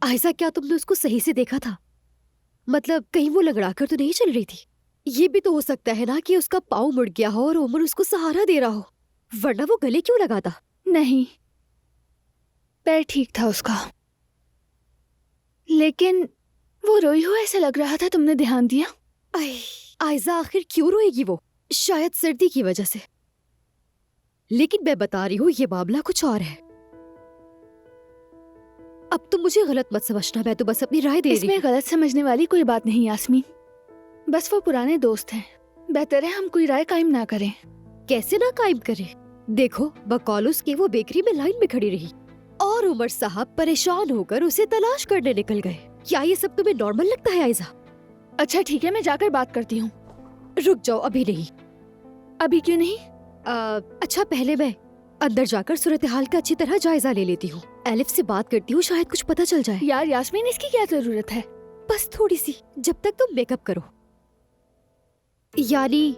आयजा, क्या तुमने उसको सही से देखा था? मतलब कहीं वो लंगड़ा कर तो नहीं चल रही थी? ये भी तो हो सकता है ना कि उसका पाँव मुड़ गया हो और उमर उसको सहारा दे रहा हो, वरना वो गले क्यों लगाता? नहीं, पैर ठीक था उसका, लेकिन वो रोई हो ऐसा लग रहा था। तुमने ध्यान दिया? आयजा, आखिर क्यों रोएगी वो? शायद सर्दी की वजह से। लेकिन मैं बता रही हूँ, ये मामला कुछ और है। अब तुम मुझे गलत मत समझना, मैं तो बस अपनी राय दे रही इसमें हूँ। गलत समझने वाली कोई बात नहीं यास्मीन, बस वो पुराने दोस्त हैं। बेहतर है हम कोई राय कायम ना करें। कैसे ना कायम करे? देखो, बकौल उसके वो बेकरी में लाइन में खड़ी रही और उमर साहब परेशान होकर उसे तलाश करने निकल गए। क्या ये सब तुम्हें नॉर्मल लगता है आयजा? अच्छा ठीक है, मैं जाकर बात करती हूँ। रुक जाओ, अभी नहीं। अभी क्यों नहीं? अच्छा, पहले मैं अंदर जाकर सूरत हाल का अच्छी तरह जायजा ले लेती हूँ। एलिफ से बात करती हूँ, शायद कुछ पता चल जाए। यार यास्मीन, इसकी क्या जरूरत है? बस थोड़ी सी, जब तक तुम मेकअप करो, यानी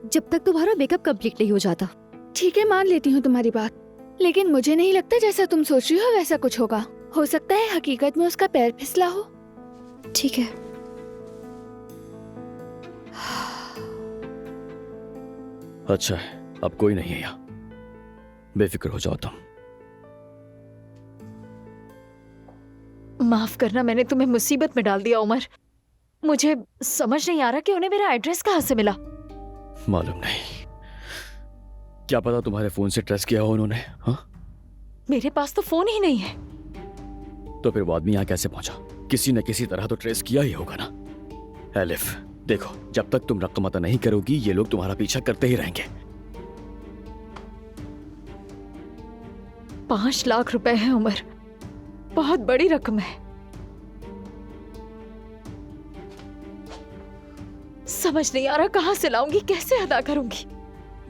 जब तक तुम्हारा मेकअप कंप्लीट नहीं हो जाता। ठीक है, मान लेती हूँ तुम्हारी बात, लेकिन मुझे नहीं लगता जैसा तुम सोच रही हो वैसा कुछ होगा। हो सकता है हकीकत में उसका पैर फिसला हो। ठीक है। अच्छा है, अब कोई नहीं है यहाँ, बेफिक्र हो जाओ तुम। माफ करना, मैंने तुम्हें मुसीबत में डाल दिया उमर। मुझे समझ नहीं आ रहा कि उन्हें मेरा एड्रेस कहाँ से मिला। मालूम नहीं, क्या पता तुम्हारे फोन से ट्रेस किया हो उन्होंने। हाँ, मेरे पास तो फोन ही नहीं है। तो फिर वो आदमी यहाँ कैसे पहुंचा? किसी न किसी तरह तो ट्रेस किया ही होगा ना। एलिफ देखो, जब तक तुम रकम अदा नहीं करोगी ये लोग तुम्हारा पीछा करते ही रहेंगे। 5 लाख रुपए है उमर, बहुत बड़ी रकम है। समझ नहीं आ रहा कहां से लाऊंगी, कैसे अदा करूंगी।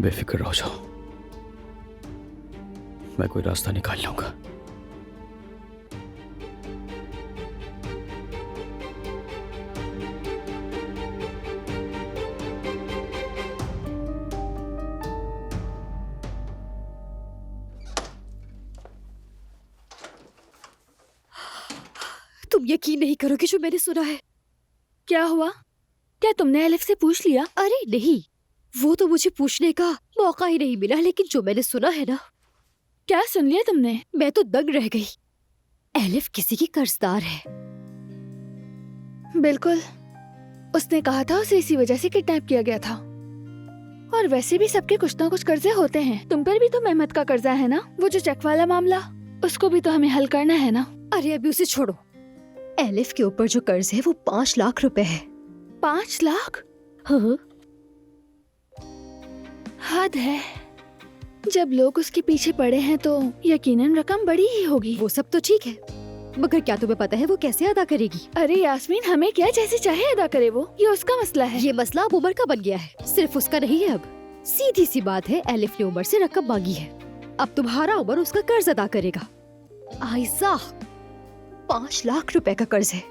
बेफिक्र रहो जाओ, मैं कोई रास्ता निकाल लूंगा। तुम यकीन नहीं करोगे जो मैंने सुना है। क्या हुआ? क्या तुमने एलिफ से पूछ लिया? अरे नहीं, वो तो मुझे पूछने का मौका ही नहीं मिला, लेकिन जो मैंने सुना है ना। क्या सुन लिया तुमने? मैं तो दंग रह गई। एलिफ किसी की कर्जदार है। बिल्कुल, उसने कहा था उसे इसी वजह से किडनैप किया गया था। और वैसे भी सबके कुछ ना कुछ कर्जे होते हैं। तुम पर भी तो मेहमत का कर्जा है ना, वो जो चेक वाला मामला, उसको भी तो हमें हल करना है ना। अरे अभी उसे छोड़ो। एलिफ के ऊपर जो कर्ज है वो 5 लाख रुपए है। 5 लाख? हाँ, हद है। जब लोग उसके पीछे पड़े हैं तो यकीनन रकम बड़ी ही होगी। वो सब तो ठीक है, मगर क्या तुम्हें पता है वो कैसे अदा करेगी? अरे यास्मीन, हमें क्या, जैसे चाहे अदा करे वो, ये उसका मसला है। ये मसला अब उमर का बन गया है, सिर्फ उसका नहीं है। अब सीधी सी बात है, एलिफ ने उमर से रकम मांगी है, अब तुम्हारा उमर उसका कर्ज अदा करेगा। आयजा, 5 लाख रुपए का कर्ज है।